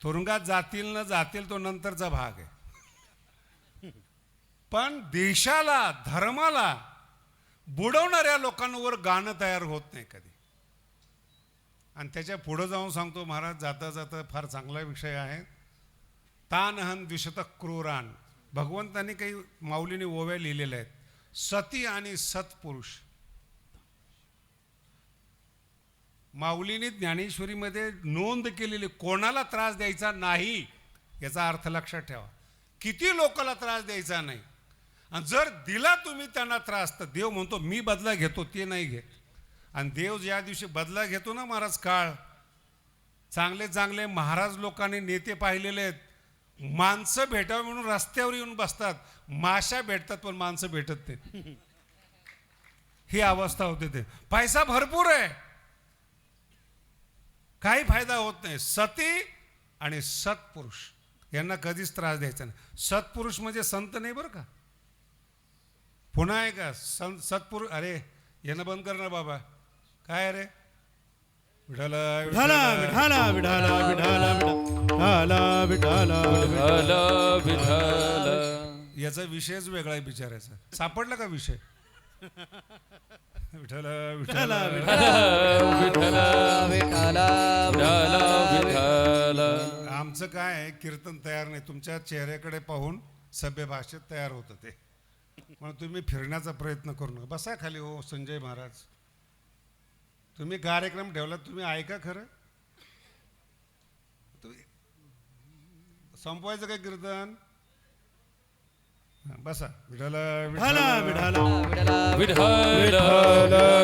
तुरुंगात जातील न जातील तो नंतरचा भाग आहे. पण देशाला, धर्माला बुडवणाऱ्या लोकांवर गाणं तयार होत नाही कधी. आणि त्याच्या पुढं जाऊन सांगतो महाराज, जाता जाता फार चांगला विषय आहे. तानहन द्विशत क्रूरान. भगवंतांनी काही माऊलीने ओव्या लिहिलेल्या आहेत. सती आणि सत्पुरुष. माऊलीने ज्ञानेश्वरीमध्ये नोंद केलेली, कोणाला त्रास द्यायचा नाही याचा अर्थ लक्षात ठेवा. किती लोकांना त्रास द्यायचा नाही. आणि जर दिला तुम्ही त्यांना त्रास, तर देव म्हणतो मी बदला घेतो, ते नाही घेत. आणि देव ज्या दिवशी बदला घेतो ना महाराज, काळ चांगले चांगले महाराज लोकांनी नेते पाहिलेले आहेत. माणसं भेटावं म्हणून रस्त्यावर येऊन बसतात. माशा भेटतात पण माणसं भेटत नाहीत. ही अवस्था होते. ते पैसा भरपूर आहे, काही फायदा होत नाही. सती आणि सत्पुरुष यांना कधीच त्रास द्यायचा नाही. सत्पुरुष म्हणजे संत नाही बरं का. पुन्हा आहे का सत्पुरुष. अरे यांना बंद कर ना बाबा. काय रे विठाला विठाला विठाला विठाला विठाला विठाला विठाला विठ्ठल विठ्ठल. याचा विषयच वेगळा आहे बिचारायचा. सापडला का विषय. विठाला विठाला विठ्ठल विठ्ठल विठ्ठल. आमचं काय आहे, कीर्तन तयार नाही. तुमच्या चेहऱ्याकडे पाहून सभ्य भाषेत तयार होतं ते. मग तुम्ही फिरण्याचा प्रयत्न करू नका. बसा खाली. हो संजय महाराज, तुम्ही कार्यक्रम ठेवला, तुम्ही ऐका खरं. तुम्ही संपवायचं काय कीर्तन. बसा. विठाला विठाला विठाला विठाला विठ्ठल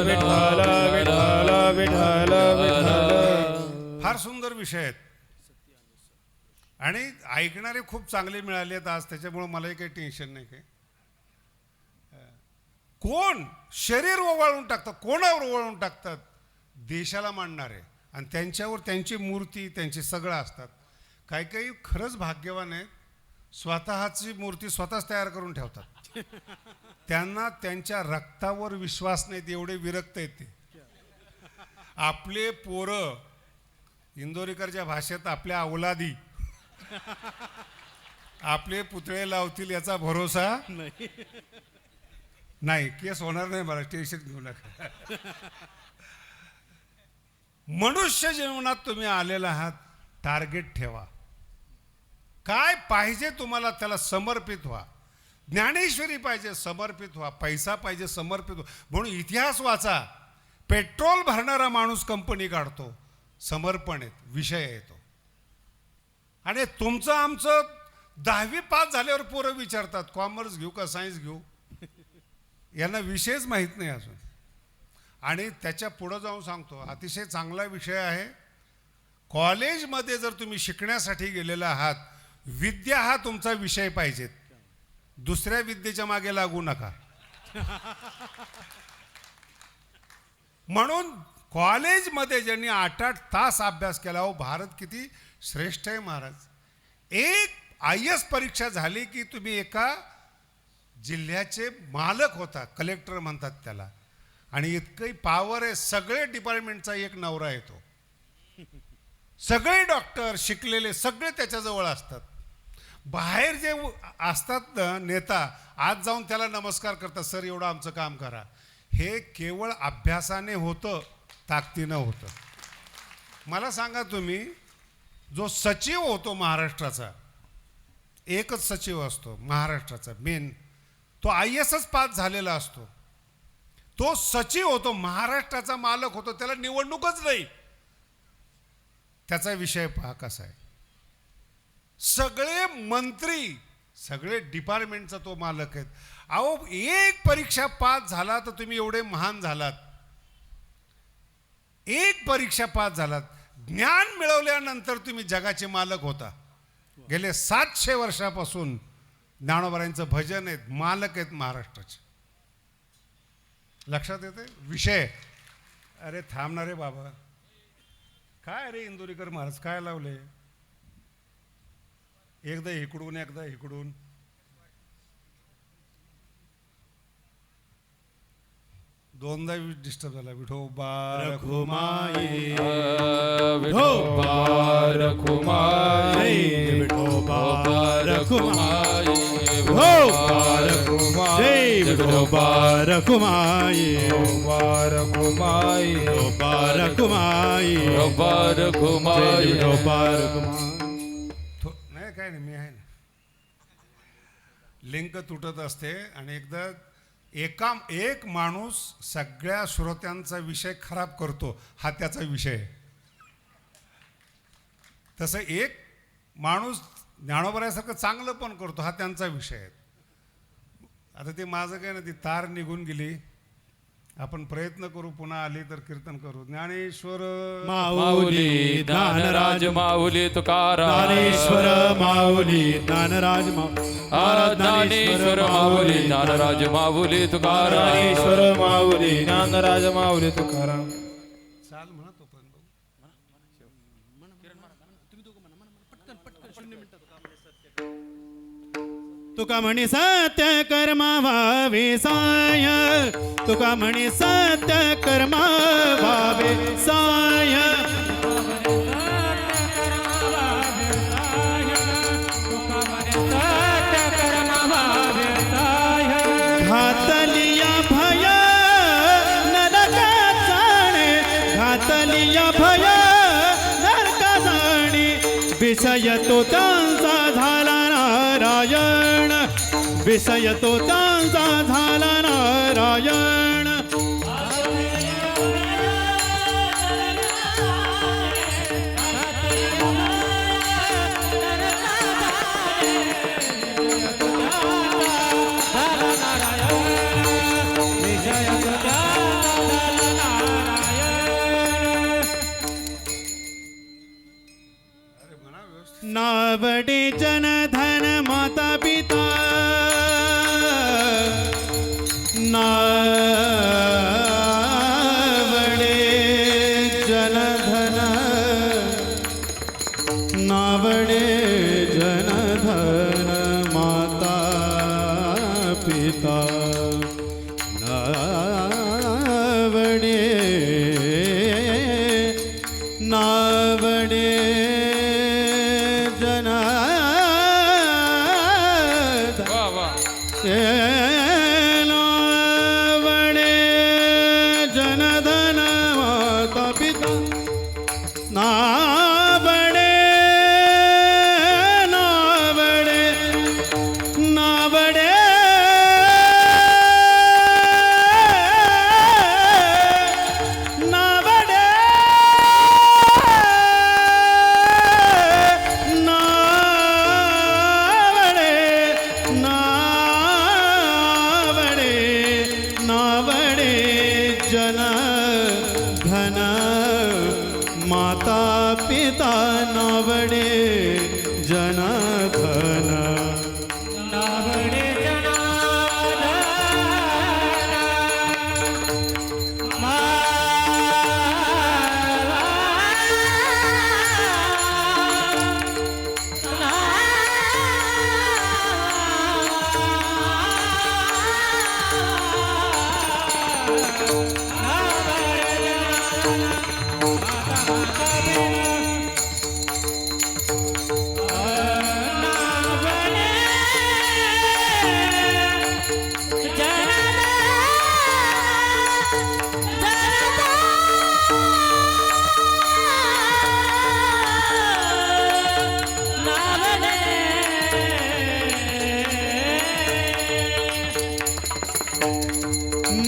विठाला विठाला विठाला. फार सुंदर विषय आहेत आणि ऐकणारे खूप चांगले मिळाले आहेत आज. त्याच्यामुळे मलाही काही टेन्शन नाही. काही कोण शरीर ओवाळून टाकतात, कोणावर ओवाळून टाकतात. देशाला मांडणारे आणि त्यांच्यावर त्यांची मूर्ती त्यांची सगळं असतात. काही काही खरंच भाग्यवान आहेत, स्वतःची मूर्ती स्वतःच तयार करून ठेवतात. त्यांना त्यांच्या रक्तावर विश्वास नाहीत, एवढे विरक्त आहेत ते. आपले पोरं इंदोरीकरच्या भाषेत आपल्या अवलादी आपले पुतळे लावतील याचा भरोसा नाही. केस होणार नाही मला, टेन्शन घेऊ नका. मनुष्य जीवनात तुम्ही आलेला आहात, टार्गेट ठेवा. काय पाहिजे तुम्हाला त्याला समर्पित व्हा. ज्ञानेश्वरी पाहिजे समर्पित व्हा, पैसा पाहिजे समर्पित व्हा. म्हणून इतिहास वाचा. पेट्रोल भरणारा माणूस कंपनी काढतो, समर्पण आहे विषय येतो. आणि तुमचं आमचं 10वी पास झाल्यावर पोरं विचारतात कॉमर्स घेऊ का सायन्स घेऊ. यांना विषयच माहीत नाही अजून. आणि त्याच्या पुढं जाऊन सांगतो, अतिशय चांगला विषय आहे. कॉलेजमध्ये जर तुम्ही शिकण्यासाठी गेलेला आहात, विद्या हा तुमचा विषय पाहिजेत. दुसऱ्या विद्येच्या मागे लागू नका. म्हणून कॉलेजमध्ये ज्यांनी 8-8 तास अभ्यास केला, हो भारत किती श्रेष्ठ आहे महाराज. एक IAS परीक्षा झाली की तुम्ही एका जिल्ह्याचे मालक होता, कलेक्टर म्हणतात त्याला. आणि इतकही पावर आहे, सगळे डिपार्टमेंटचा एक नवरा येतो. सगळे डॉक्टर शिकलेले सगळे त्याच्याजवळ असतात. बाहेर जे असतात ना नेता, आज जाऊन त्याला नमस्कार करतात, सर एवढं आमचं काम करा. हे केवळ अभ्यासाने होतं, ताकदीनं होतं. मला सांगा तुम्ही, जो सचिव होतो महाराष्ट्राचा, एकच सचिव असतो महाराष्ट्राचा मेन, तो IASच पास झालेला असतो. तो सचिव होतो, महाराष्ट्राचा मालक होतो, त्याला निवडणूकच नाही. त्याचा विषय पहा कसा आहे. सगळे मंत्री सगळे डिपार्टमेंटचा तो मालक आहेत. अहो एक परीक्षा पास झाला तर तुम्ही एवढे महान झालात. एक परीक्षा पास झालात, ज्ञान मिळवल्यानंतर तुम्ही जगाचे मालक होता. गेले 700 वर्षापासून ज्ञानोबारांचं भजन आहेत, मालक आहेत महाराष्ट्राचे. लक्षात येते विषय. अरे थांबणार रे बाबा. काय रे इंदोरीकर महाराज काय लावले. एकदा इकडून एकदा इकडून. दोनदा डिस्टर्ब झाला. विठोबा रखुमाई विठोबा रखुमाई विठोबा रखुमाई जय विठोबा रखुमाई रखुमाई विठोबा रखुमाई रखुमाई विठोबा रखुमाई. नाही काय नाही, मी आहे ना. लिंक तुटत असते आणि एकदा एक माणूस सगळ्या श्रोत्यांचा विषय खराब करतो, हा त्याचा विषय आहे. तसं एक माणूस ज्ञानोबरासारखं चांगलं पण करतो, हा त्यांचा विषय आहे. आता ते माझं काय ना, ती तार निघून गेली. आपण प्रयत्न करू, पुन्हा आली तर कीर्तन करू. ज्ञानेश्वर माऊली ज्ञानराज माऊली तुकाराम ज्ञानेश्वर माऊली ज्ञानराज ज्ञानेश्वर माऊली ज्ञानराज माऊली तुकाराम ज्ञानेश्वर माऊली ज्ञानराज माऊली तुकाराम. चाल म्हणा तोपर्यंत बघू. तुका म्हणी सत्य कर्मा व्हावे साय, तुका म्हणी सत्य कर्मा व्हावे साय. घातलिया भय नरका जाणे, घातलिया भय नरका जाणे. विषय तो त्यांचा झाला नारायण, विषय तो त्यांचा झाला नारायण. अरे म्हणा व्यवस्थित. नावडे जनधन माता पिता, नावडे जनधन, नावडे जनधन माता पिता, नावडे नावडे जन वा वा नावडे जनधन माता पिता, नावडे नावडे नावडे नावडे नावडे नावडे जन धन माता पिता, नावडे जन धन. नावडे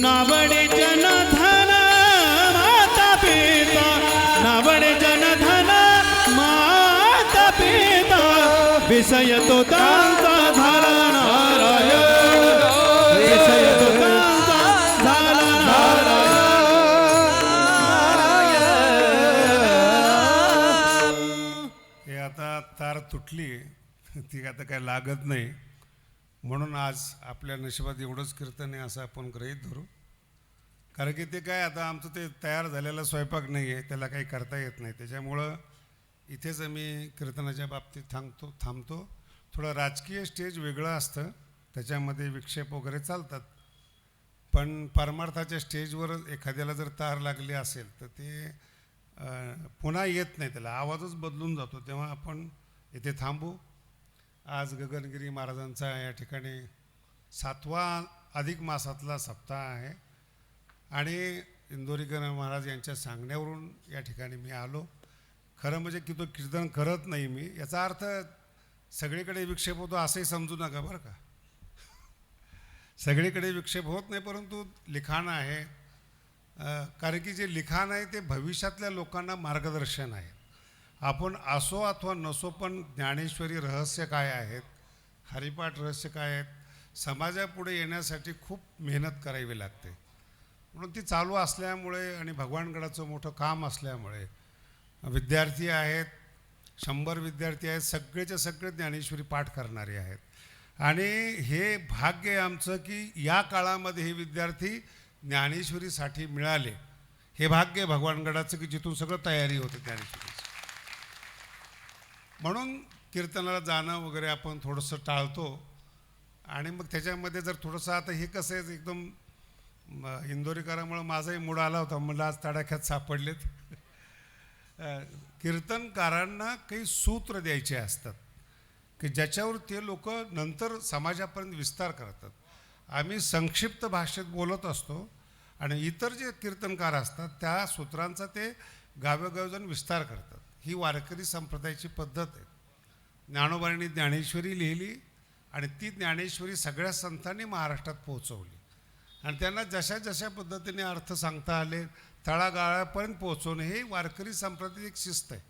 नावडे जनधन माता पिता, नावडे जनधन माता पिता. विषय तो त्यांचा झाला नारायण, विषय तो त्यांचा झाला नारायण. हे आता तार तुटली, ती आता काय लागत नाही, म्हणून आज आपल्या नशिबात एवढंच कीर्तन आहे असं आपण गृहीत धरू. कारण की ते काय आता आमचं ते तयार झालेला स्वयंपाक नाही आहे, त्याला काही करता येत नाही. त्याच्यामुळं इथेच आम्ही कीर्तनाच्या बाबतीत थांबतो. थोडं राजकीय स्टेज वेगळं असतं, त्याच्यामध्ये विक्षेप वगैरे चालतात, पण परमार्थाच्या स्टेजवर एखाद्याला जर तार लागली असेल तर ते पुन्हा येत नाही, त्याला आवाजच बदलून जातो. तेव्हा आपण इथे थांबू. आज गगनगिरी महाराजांचा या ठिकाणी 7वा अधिक मासातला सप्ताह आहे आणि इंदोरीकर महाराज यांच्या सांगण्यावरून या ठिकाणी मी आलो. खरं म्हणजे की तो कीर्तन करत नाही मी, याचा अर्थ सगळीकडे विक्षेप होतो असंही समजू नका बरं का. सगळीकडे विक्षेप होत नाही, परंतु लिखाण आहे. कारण की जे लिखाण आहे ते भविष्यातल्या लोकांना मार्गदर्शन आहे. आपण असो अथवा नसो, पण ज्ञानेश्वरी रहस्य काय आहेत, हरिपाठ रहस्य काय आहेत, समाजापुढे येण्यासाठी खूप मेहनत करावी लागते. म्हणून ती चालू असल्यामुळे आणि भगवानगडाचं मोठं काम असल्यामुळे विद्यार्थी आहेत, 100 विद्यार्थी आहेत, सगळेचे सगळे ज्ञानेश्वरी पाठ करणारे आहेत. आणि हे भाग्य आहे आमचं की या काळामध्ये हे विद्यार्थी ज्ञानेश्वरीसाठी मिळाले. हे भाग्य भगवानगडाचं की जिथून सगळं तयारी होते ज्ञानेश्वरीची. म्हणून कीर्तनाला जाणं वगैरे आपण थोडंसं टाळतो आणि मग त्याच्यामध्ये जर थोडंसं आता हे कसं आहे एकदम इंदोरीकरामुळं माझाही मूड आला होता, म्हणलं आज तडाख्यात सापडलेत. कीर्तनकारांना काही सूत्र द्यायचे असतात की ज्याच्यावर ते लोक नंतर समाजापर्यंत विस्तार करतात. आम्ही संक्षिप्त भाषेत बोलत असतो आणि इतर जे कीर्तनकार असतात त्या सूत्रांचा ते गावोगावी जाऊन विस्तार करतात. ही वारकरी संप्रदायाची पद्धत आहे. ज्ञानोबांनी ज्ञानेश्वरी लिहिली आणि ती ज्ञानेश्वरी सगळ्या संतांनी महाराष्ट्रात पोहोचवली आणि त्यांना जशा जशा पद्धतीने अर्थ सांगता आले तळागाळापर्यंत पोहोचवणे हे वारकरी संप्रदायाची एक शिस्त आहे.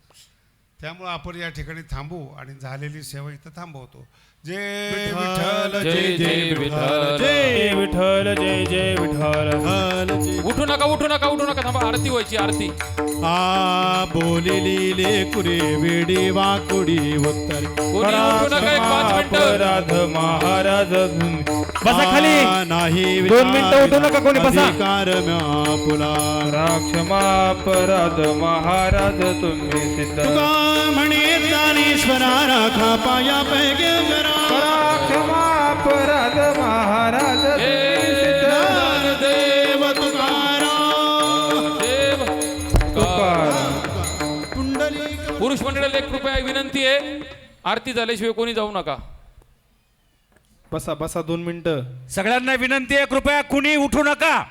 त्यामुळं आपण या ठिकाणी थांबू आणि झालेली सेवा इथं थांबवतो. जय विठ्ठल जय जय विठ्ठल. जय विठ्ठल जय जय विठ्ठल. उठू नका उठू नका उठू नका, थांबा, आरती व्हायची आरती. आ बोलिली लेकुरे वेडी वाकुडी उत्तर कोणी उठू नका, एक 5 मिनिटं. अपराध महाराज बसा खाली. नाही 2 मिनिटं उठू नका, कोणी बसा. अधिकार म्यापुला क्षमापराध महाराज तुम्ही सिद्ध. तुका म्हणे ज्ञानेश्वरा राखा पाया पैगे जरा क्षमापराध महाराज देव तुकाराम देव पुंडलिक. पुरुष मंडळाला एक कृपया विनंती आहे, आरती झाल्याशिवाय कोणी जाऊ नका. बसा बसा 2 मिनिटं. सगळ्यांना विनंती आहे, कृपया कुणी उठू नका.